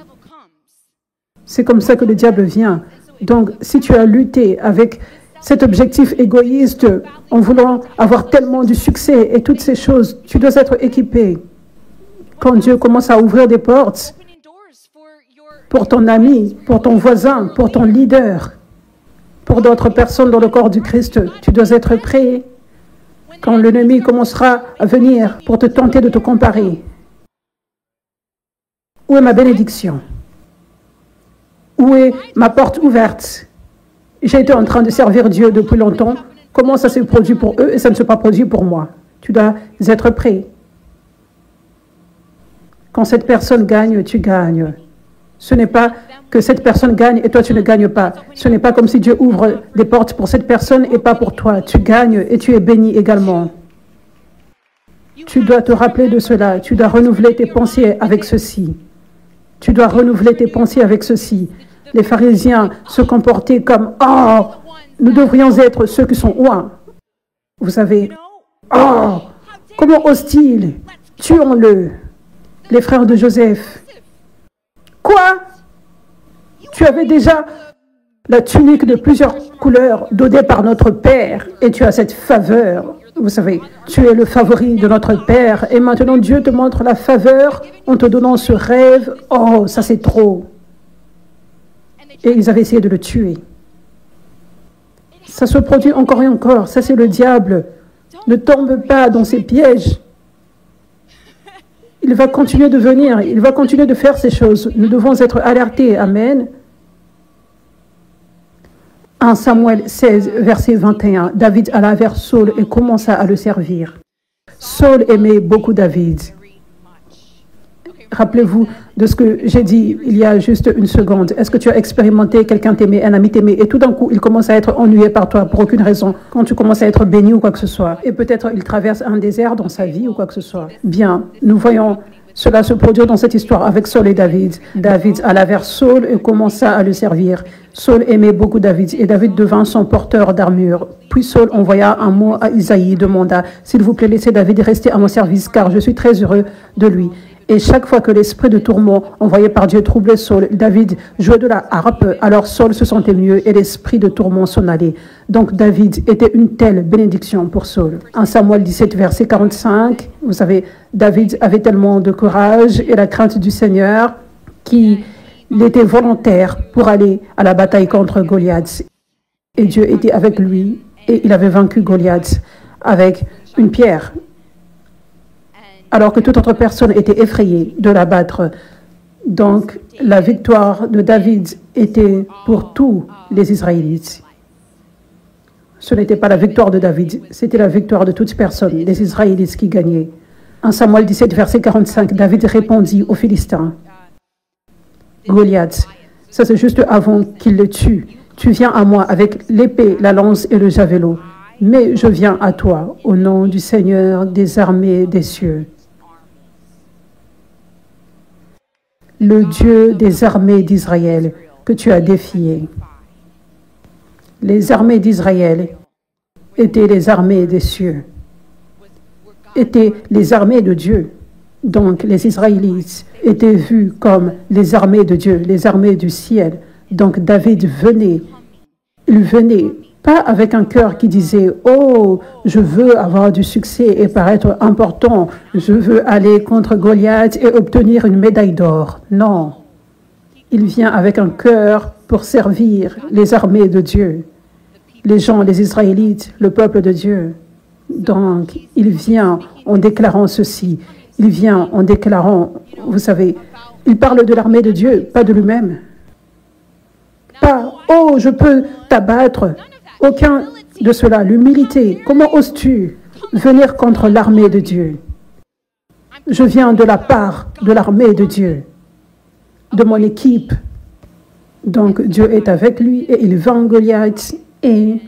C'est comme ça que le diable vient. Donc, si tu as lutté avec cet objectif égoïste en voulant avoir tellement de succès et toutes ces choses, tu dois être équipé. Quand Dieu commence à ouvrir des portes pour ton ami, pour ton voisin, pour ton leader, pour d'autres personnes dans le corps du Christ, tu dois être prêt. Quand l'ennemi commencera à venir pour te tenter de te comparer. Où est ma bénédiction? Où est ma porte ouverte? J'ai été en train de servir Dieu depuis longtemps. Comment ça s'est produit pour eux et ça ne s'est pas produit pour moi? Tu dois être prêt. Quand cette personne gagne, tu gagnes. Ce n'est pas que cette personne gagne et toi tu ne gagnes pas. Ce n'est pas comme si Dieu ouvre des portes pour cette personne et pas pour toi. Tu gagnes et tu es béni également. Tu dois te rappeler de cela. Tu dois renouveler tes pensées avec ceci. Tu dois renouveler tes pensées avec ceci. Les pharisiens se comportaient comme « Oh, nous devrions être ceux qui sont loin. » Vous savez, « Oh, comment ose-t-il? Tuons-le. » Les frères de Joseph. Quoi? Tu avais déjà la tunique de plusieurs couleurs donnée par notre Père et tu as cette faveur. Vous savez, tu es le favori de notre Père et maintenant Dieu te montre la faveur en te donnant ce rêve. Oh, ça c'est trop. Et ils avaient essayé de le tuer. Ça se produit encore et encore. Ça c'est le diable. Ne tombe pas dans ces pièges. Il va continuer de venir. Il va continuer de faire ces choses. Nous devons être alertés. Amen. 1 Samuel 16, verset 21, David alla vers Saul et commença à le servir. Saul aimait beaucoup David. Rappelez-vous de ce que j'ai dit il y a juste une seconde. Est-ce que tu as expérimenté quelqu'un t'aimer, un ami t'aimer, et tout d'un coup, il commence à être ennuyé par toi pour aucune raison, quand tu commences à être béni ou quoi que ce soit, et peut-être il traverse un désert dans sa vie ou quoi que ce soit. Bien, nous voyons cela se produire dans cette histoire avec Saul et David. David alla vers Saul et commença à le servir. Saul aimait beaucoup David et David devint son porteur d'armure. Puis Saul envoya un mot à Isaïe et demanda « S'il vous plaît, laissez David rester à mon service car je suis très heureux de lui. » Et chaque fois que l'esprit de tourment envoyé par Dieu troublait Saul, David jouait de la harpe. Alors Saul se sentait mieux et l'esprit de tourment s'en allait. Donc David était une telle bénédiction pour Saul. 1 Samuel 17, verset 45, vous savez, David avait tellement de courage et la crainte du Seigneur qu'il était volontaire pour aller à la bataille contre Goliath. Et Dieu était avec lui et il avait vaincu Goliath avec une pierre. Alors que toute autre personne était effrayée de l'abattre. Donc, la victoire de David était pour tous les Israélites. Ce n'était pas la victoire de David, c'était la victoire de toute personne, les Israélites qui gagnaient. 1 Samuel 17, verset 45, David répondit aux Philistins. Goliath, ça c'est juste avant qu'il le tue. Tu viens à moi avec l'épée, la lance et le javelot. Mais je viens à toi au nom du Seigneur des armées des cieux. Le Dieu des armées d'Israël que tu as défié. Les armées d'Israël étaient les armées des cieux, étaient les armées de Dieu. Donc les Israélites étaient vus comme les armées de Dieu, les armées du ciel. Donc David venait, il venait pas avec un cœur qui disait « Oh, je veux avoir du succès et paraître important, je veux aller contre Goliath et obtenir une médaille d'or. » Non, il vient avec un cœur pour servir les armées de Dieu, les gens, les Israélites, le peuple de Dieu. Donc, il vient en déclarant ceci, il vient en déclarant, vous savez, il parle de l'armée de Dieu, pas de lui-même. Pas « Oh, je peux t'abattre ». Aucun de cela. L'humilité. Comment oses-tu venir contre l'armée de Dieu? Je viens de la part de l'armée de Dieu, de mon équipe. Donc Dieu est avec lui et il vainc Goliath. Et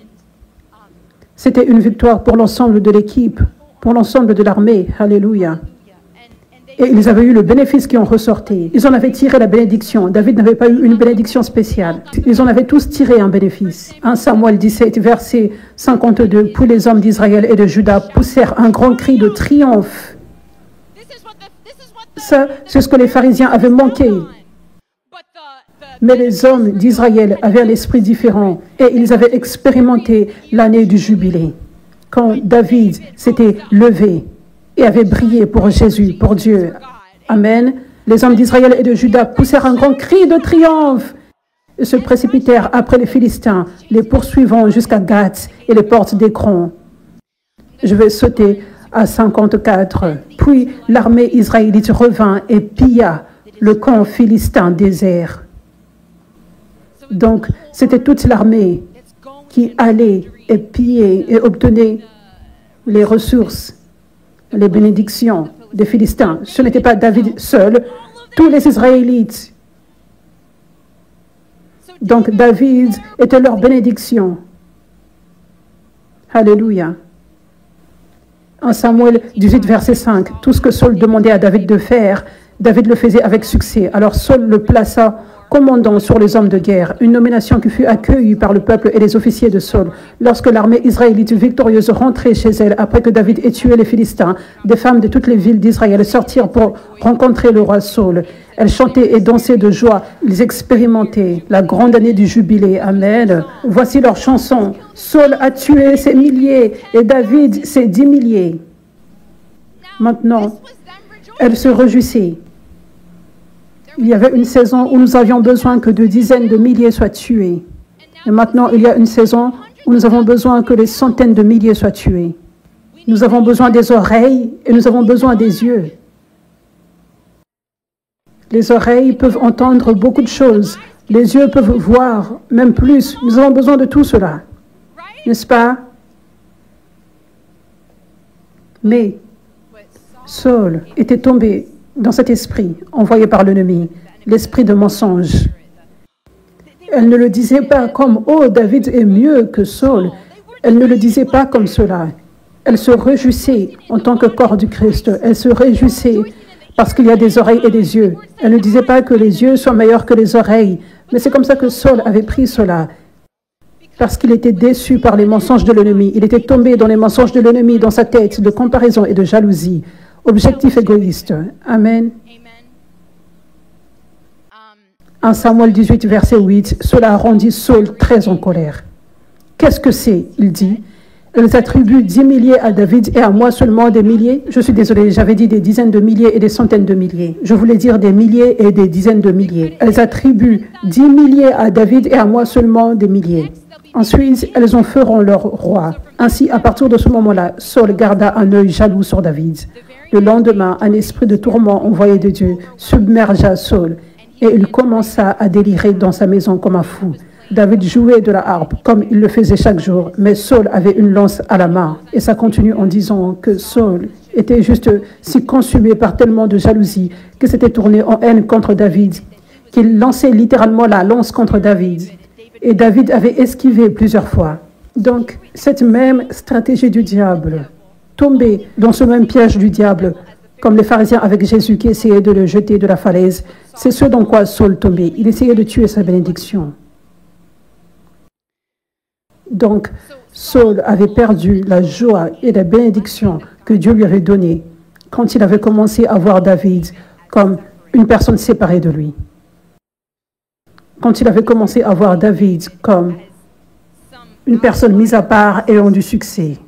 c'était une victoire pour l'ensemble de l'équipe, pour l'ensemble de l'armée. Alléluia. Et ils avaient eu le bénéfice qui en ressortait. Ils en avaient tiré la bénédiction. David n'avait pas eu une bénédiction spéciale. Ils en avaient tous tiré un bénéfice. 1 Samuel 17, verset 52. Puis les hommes d'Israël et de Juda poussèrent un grand cri de triomphe. Ça, c'est ce que les pharisiens avaient manqué. Mais les hommes d'Israël avaient un esprit différent et ils avaient expérimenté l'année du jubilé. Quand David s'était levé et avait brillé pour Jésus, pour Dieu. Amen. Les hommes d'Israël et de Juda poussèrent un grand cri de triomphe et se précipitèrent après les Philistins, les poursuivant jusqu'à Gath et les portes d'Écron. Je vais sauter à 54. Puis l'armée israélite revint et pilla le camp philistin désert. Donc, c'était toute l'armée qui allait et pillait et obtenait les ressources, les bénédictions des Philistins. Ce n'était pas David seul, tous les Israélites. Donc David était leur bénédiction. Alléluia. En Samuel 18, verset 5, tout ce que Saul demandait à David de faire, David le faisait avec succès. Alors Saul le plaça commandant sur les hommes de guerre, une nomination qui fut accueillie par le peuple et les officiers de Saul. Lorsque l'armée israélite victorieuse rentrait chez elle après que David ait tué les Philistins, des femmes de toutes les villes d'Israël sortirent pour rencontrer le roi Saul. Elles chantaient et dansaient de joie. Ils expérimentaient la grande année du jubilé. Amen. Voici leur chanson. Saul a tué ses milliers et David ses 10 milliers. Maintenant, elles se réjouissaient. Il y avait une saison où nous avions besoin que de dizaines de milliers soient tués. Et maintenant, il y a une saison où nous avons besoin que des centaines de milliers soient tués. Nous avons besoin des oreilles et nous avons besoin des yeux. Les oreilles peuvent entendre beaucoup de choses. Les yeux peuvent voir, même plus. Nous avons besoin de tout cela. N'est-ce pas? Mais Saul était tombé dans cet esprit envoyé par l'ennemi, l'esprit de mensonge. Elle ne le disait pas comme « Oh, David est mieux que Saul ». Elle ne le disait pas comme cela. Elle se réjouissait en tant que corps du Christ. Elle se réjouissait parce qu'il y a des oreilles et des yeux. Elle ne disait pas que les yeux sont meilleurs que les oreilles. Mais c'est comme ça que Saul avait pris cela. Parce qu'il était déçu par les mensonges de l'ennemi. Il était tombé dans les mensonges de l'ennemi, dans sa tête, de comparaison et de jalousie. Objectif égoïste. Amen. En Samuel 18, verset 8, cela rendit Saul très en colère. Qu'est-ce que c'est? Il dit. Elles attribuent 10 milliers à David et à moi seulement des milliers. Je suis désolé, j'avais dit des dizaines de milliers et des centaines de milliers. Je voulais dire des milliers et des dizaines de milliers. Elles attribuent 10 milliers à David et à moi seulement des milliers. Ensuite, elles en feront leur roi. Ainsi, à partir de ce moment-là, Saul garda un œil jaloux sur David. Le lendemain, un esprit de tourment envoyé de Dieu submergea Saul et il commença à délirer dans sa maison comme un fou. David jouait de la harpe comme il le faisait chaque jour, mais Saul avait une lance à la main. Et ça continue en disant que Saul était juste si consumé par tellement de jalousie qu'il s'était tourné en haine contre David, qu'il lançait littéralement la lance contre David. Et David avait esquivé plusieurs fois. Donc, cette même stratégie du diable, tomber dans ce même piège du diable, comme les pharisiens avec Jésus qui essayaient de le jeter de la falaise, c'est ce dans quoi Saul tombait. Il essayait de tuer sa bénédiction. Donc, Saul avait perdu la joie et la bénédiction que Dieu lui avait donnée quand il avait commencé à voir David comme une personne séparée de lui. Quand il avait commencé à voir David comme une personne mise à part ayant du succès.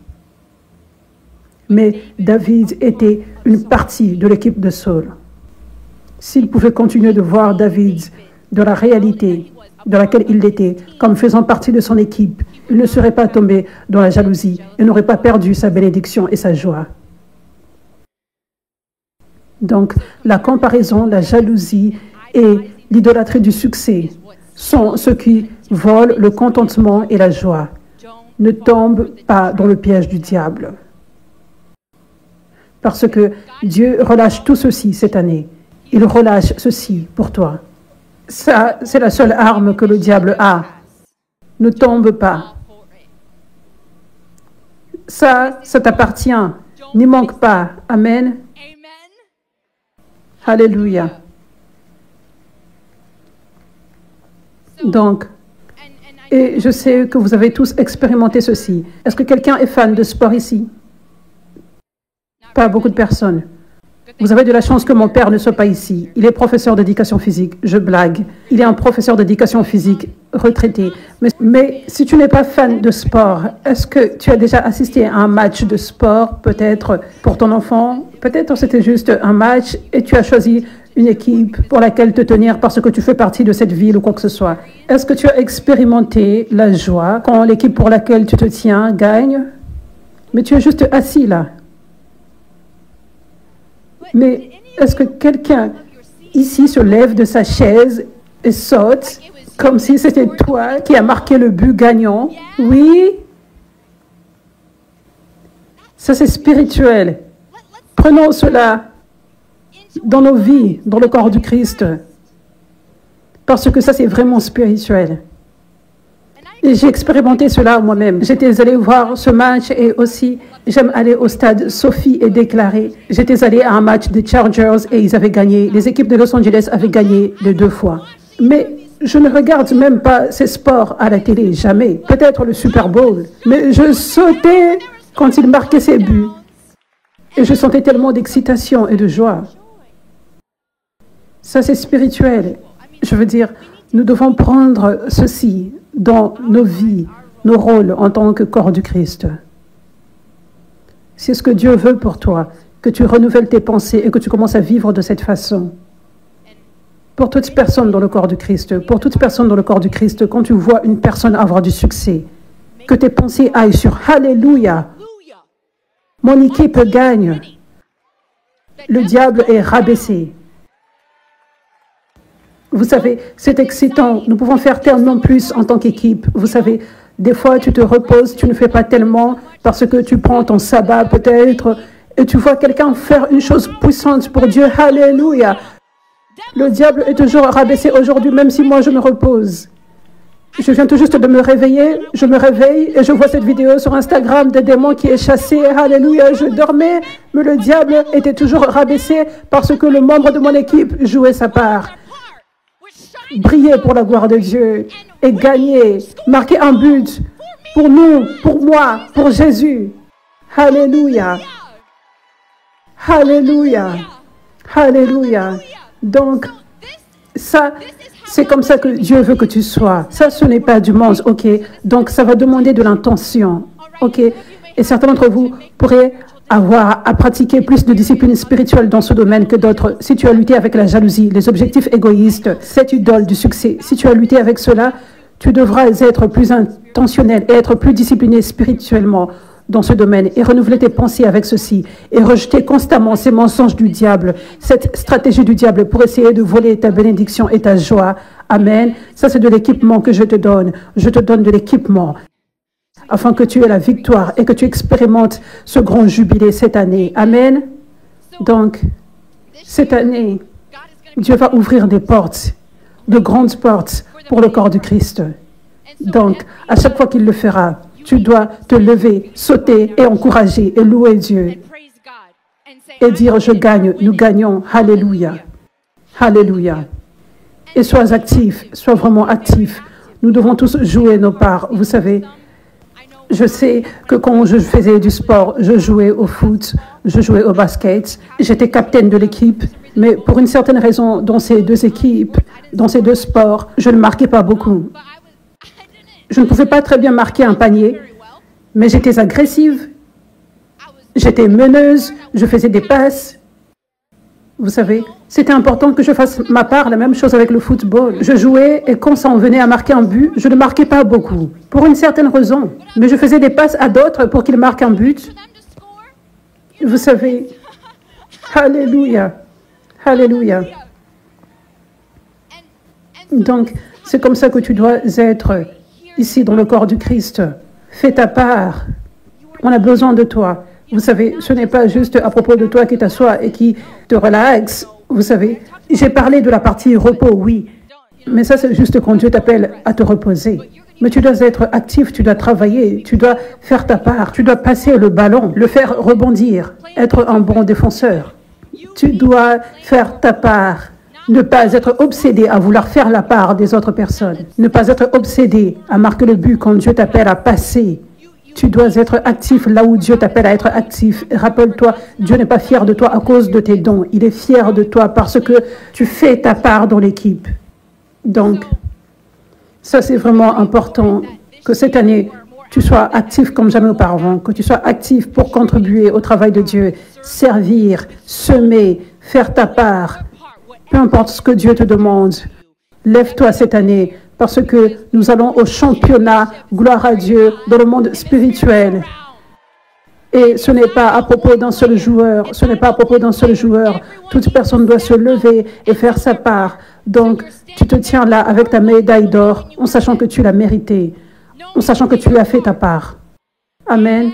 Mais David était une partie de l'équipe de Saul. S'il pouvait continuer de voir David dans la réalité dans laquelle il était, comme faisant partie de son équipe, il ne serait pas tombé dans la jalousie et n'aurait pas perdu sa bénédiction et sa joie. Donc, la comparaison, la jalousie et l'idolâtrie du succès sont ceux qui volent le contentement et la joie. Ne tombe pas dans le piège du diable. Parce que Dieu relâche tout ceci cette année. Il relâche ceci pour toi. Ça, c'est la seule arme que le diable a. Ne tombe pas. Ça t'appartient. N'y manque pas. Amen. Alléluia. Donc, et je sais que vous avez tous expérimenté ceci. Est-ce que quelqu'un est fan de sport ici? Pas beaucoup de personnes. Vous avez de la chance que mon père ne soit pas ici. Il est professeur d'éducation physique. Je blague. Il est un professeur d'éducation physique retraité. Mais si tu n'es pas fan de sport, est-ce que tu as déjà assisté à un match de sport, peut-être pour ton enfant? Peut-être c'était juste un match et tu as choisi une équipe pour laquelle te tenir parce que tu fais partie de cette ville ou quoi que ce soit. Est-ce que tu as expérimenté la joie quand l'équipe pour laquelle tu te tiens gagne? Mais tu es juste assis là. Mais est-ce que quelqu'un ici se lève de sa chaise et saute comme si c'était toi qui as marqué le but gagnant? Oui? Ça, c'est spirituel. Prenons cela dans nos vies, dans le corps du Christ. Parce que ça, c'est vraiment spirituel. Et j'ai expérimenté cela moi-même. J'étais allée voir ce match et aussi j'aime aller au stade Sophie et déclarer. J'étais allée à un match des Chargers et ils avaient gagné. Les équipes de Los Angeles avaient gagné les 2 fois. Mais je ne regarde même pas ces sports à la télé, jamais. Peut-être le Super Bowl. Mais je sautais quand ils marquaient ses buts. Et je sentais tellement d'excitation et de joie. Ça, c'est spirituel. Je veux dire, nous devons prendre ceci dans nos vies, nos rôles en tant que corps du Christ. C'est ce que Dieu veut pour toi, que tu renouvelles tes pensées et que tu commences à vivre de cette façon. Pour toute personne dans le corps du Christ, quand tu vois une personne avoir du succès, que tes pensées aillent sur « Alléluia ». Mon équipe gagne. Le diable est rabaissé. Vous savez, c'est excitant. Nous pouvons faire tellement plus en tant qu'équipe. Vous savez, des fois, tu te reposes, tu ne fais pas tellement parce que tu prends ton sabbat peut-être et tu vois quelqu'un faire une chose puissante pour Dieu. Alléluia. Le diable est toujours rabaissé aujourd'hui, même si moi je me repose. Je viens tout juste de me réveiller, je me réveille et je vois cette vidéo sur Instagram des démons qui est chassé. Alléluia, je dormais, mais le diable était toujours rabaissé parce que le membre de mon équipe jouait sa part. Briller pour la gloire de Dieu et gagner, marquer un but pour nous, pour moi, pour Jésus. Alléluia. Alléluia. Alléluia. Donc, ça, c'est comme ça que Dieu veut que tu sois. Ça, ce n'est pas du monde, ok? Donc, ça va demander de l'intention, ok? Et certains d'entre vous pourraient avoir à pratiquer plus de discipline spirituelle dans ce domaine que d'autres. Si tu as lutté avec la jalousie, les objectifs égoïstes, cette idole du succès, si tu as lutté avec cela, tu devras être plus intentionnel et être plus discipliné spirituellement dans ce domaine et renouveler tes pensées avec ceci et rejeter constamment ces mensonges du diable, cette stratégie du diable pour essayer de voler ta bénédiction et ta joie. Amen. Ça, c'est de l'équipement que je te donne. Je te donne de l'équipement afin que tu aies la victoire et que tu expérimentes ce grand jubilé cette année. Amen. Donc, cette année, Dieu va ouvrir des portes, de grandes portes pour le corps du Christ. Donc, à chaque fois qu'il le fera, tu dois te lever, sauter et encourager et louer Dieu et dire « Je gagne, nous gagnons, Alléluia, Alléluia ». Et sois actif, sois vraiment actif. Nous devons tous jouer nos parts. Vous savez, je sais que quand je faisais du sport, je jouais au foot, je jouais au basket, j'étais capitaine de l'équipe, mais pour une certaine raison, dans ces 2 équipes, dans ces 2 sports, je ne marquais pas beaucoup. Je ne pouvais pas très bien marquer un panier, mais j'étais agressive, j'étais meneuse, je faisais des passes. Vous savez, c'était important que je fasse ma part, la même chose avec le football. Je jouais et quand ça en venait à marquer un but, je ne marquais pas beaucoup, pour une certaine raison. Mais je faisais des passes à d'autres pour qu'ils marquent un but. Vous savez, Alléluia, Alléluia. Donc, c'est comme ça que tu dois être ici dans le corps du Christ. Fais ta part. On a besoin de toi. Vous savez, ce n'est pas juste à propos de toi qui t'assois et qui te relaxe. Vous savez, j'ai parlé de la partie repos, oui. Mais ça, c'est juste quand Dieu t'appelle à te reposer. Mais tu dois être actif, tu dois travailler, tu dois faire ta part, tu dois passer le ballon, le faire rebondir, être un bon défenseur. Tu dois faire ta part. Ne pas être obsédé à vouloir faire la part des autres personnes. Ne pas être obsédé à marquer le but quand Dieu t'appelle à passer. Tu dois être actif là où Dieu t'appelle à être actif. Rappelle-toi, Dieu n'est pas fier de toi à cause de tes dons. Il est fier de toi parce que tu fais ta part dans l'équipe. Donc, ça c'est vraiment important que cette année, tu sois actif comme jamais auparavant, que tu sois actif pour contribuer au travail de Dieu, servir, semer, faire ta part. Peu importe ce que Dieu te demande, lève-toi cette année parce que nous allons au championnat, gloire à Dieu, dans le monde spirituel. Et ce n'est pas à propos d'un seul joueur, ce n'est pas à propos d'un seul joueur. Toute personne doit se lever et faire sa part. Donc, tu te tiens là avec ta médaille d'or en sachant que tu l'as méritée, en sachant que tu as fait ta part. Amen.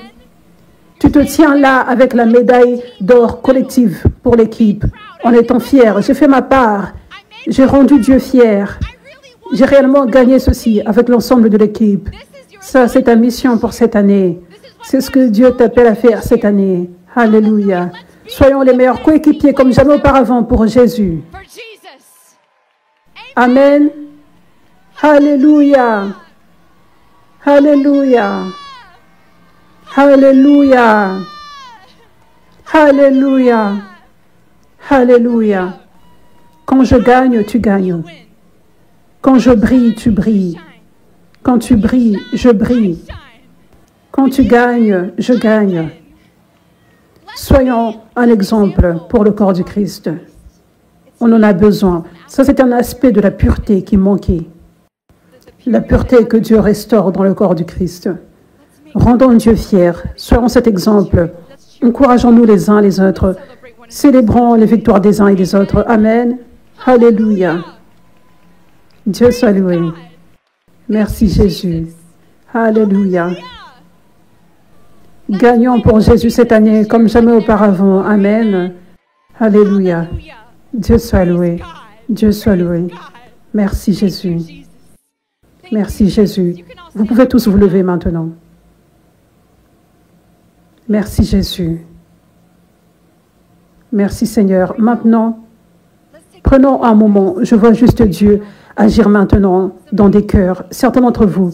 Tu te tiens là avec la médaille d'or collective pour l'équipe, en étant fier. J'ai fait ma part. J'ai rendu Dieu fier. J'ai réellement gagné ceci avec l'ensemble de l'équipe. Ça, c'est ta mission pour cette année. C'est ce que Dieu t'appelle à faire cette année. Alléluia. Soyons les meilleurs coéquipiers comme jamais auparavant pour Jésus. Amen. Alléluia. Alléluia. Alléluia. Alléluia. Alléluia. Quand je gagne, tu gagnes. Quand je brille, tu brilles. Quand tu brilles, je brille. Quand tu gagnes, je gagne. Soyons un exemple pour le corps du Christ. On en a besoin. Ça, c'est un aspect de la pureté qui manquait. La pureté que Dieu restaure dans le corps du Christ. Rendons Dieu fier. Soyons cet exemple. Encourageons-nous les uns les autres. Célébrons les victoires des uns et des autres. Amen. Alléluia. Dieu soit loué. Merci Jésus. Alléluia. Gagnons pour Jésus cette année comme jamais auparavant. Amen. Alléluia. Dieu soit loué. Dieu soit loué. Merci Jésus. Merci Jésus. Vous pouvez tous vous lever maintenant. Merci Jésus. Merci Seigneur. Maintenant, prenons un moment. Je vois juste Dieu agir maintenant dans des cœurs. Certains d'entre vous,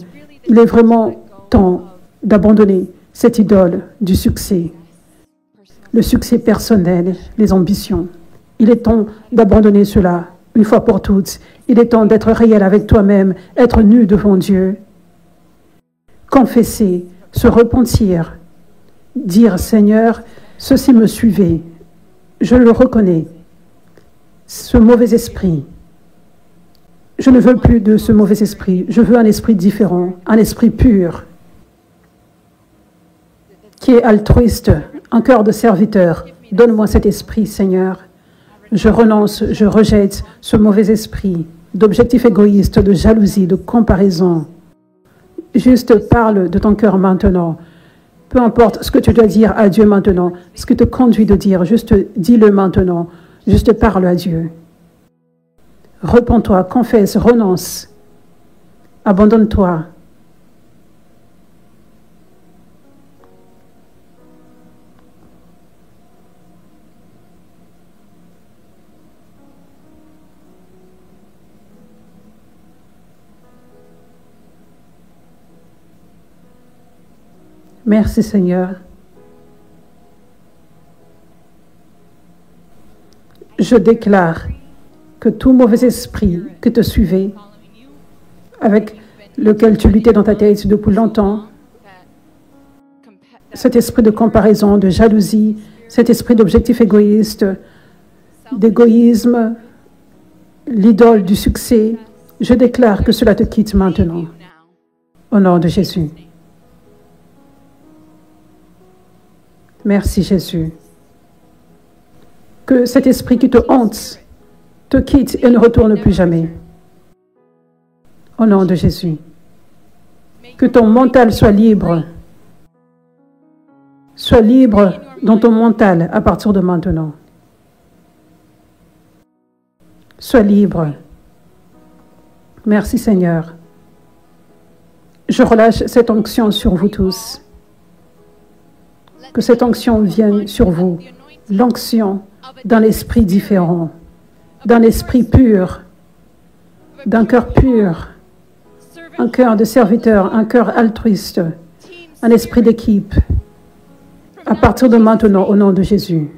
il est vraiment temps d'abandonner cette idole du succès. Le succès personnel, les ambitions. Il est temps d'abandonner cela une fois pour toutes. Il est temps d'être réel avec toi-même, être nu devant Dieu. Confesser, se repentir, dire « Seigneur, ceci me suivait, je le reconnais, ce mauvais esprit, je ne veux plus de ce mauvais esprit, je veux un esprit différent, un esprit pur, qui est altruiste, un cœur de serviteur. Donne-moi cet esprit, Seigneur. Je renonce, je rejette ce mauvais esprit d'objectif égoïste, de jalousie, de comparaison. Juste parle de ton cœur maintenant. Peu importe ce que tu dois dire à Dieu maintenant, ce que te conduit de dire, juste dis-le maintenant. Juste parle à Dieu. Repens-toi, confesse, renonce. Abandonne-toi. Merci Seigneur. Je déclare que tout mauvais esprit que te suivait, avec lequel tu luttais dans ta tête depuis longtemps, cet esprit de comparaison, de jalousie, cet esprit d'objectif égoïste, d'égoïsme, l'idole du succès, je déclare que cela te quitte maintenant. Au nom de Jésus. Merci Jésus. Que cet esprit qui te hante te quitte et ne retourne plus jamais. Au nom de Jésus. Que ton mental soit libre. Sois libre dans ton mental à partir de maintenant. Sois libre. Merci Seigneur. Je relâche cette onction sur vous tous. Que cette onction vienne sur vous. L'onction d'un esprit différent, d'un esprit pur, d'un cœur pur, un cœur de serviteur, un cœur altruiste, un esprit d'équipe. À partir de maintenant, au nom de Jésus,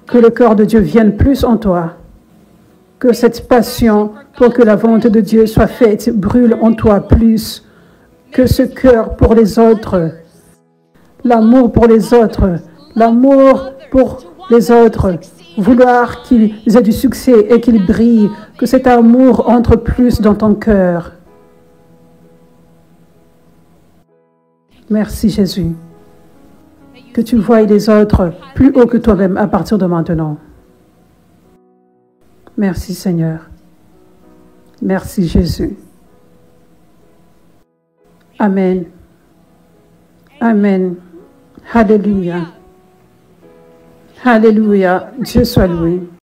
que le cœur de Dieu vienne plus en toi, que cette passion pour que la volonté de Dieu soit faite brûle en toi plus, que ce cœur pour les autres, l'amour pour les autres, l'amour pour les autres, vouloir qu'ils aient du succès et qu'ils brillent, que cet amour entre plus dans ton cœur. Merci Jésus. Que tu voies les autres plus haut que toi-même à partir de maintenant. Merci Seigneur. Merci Jésus. Amen. Amen. Alléluia. Alléluia. Dieu soit loué.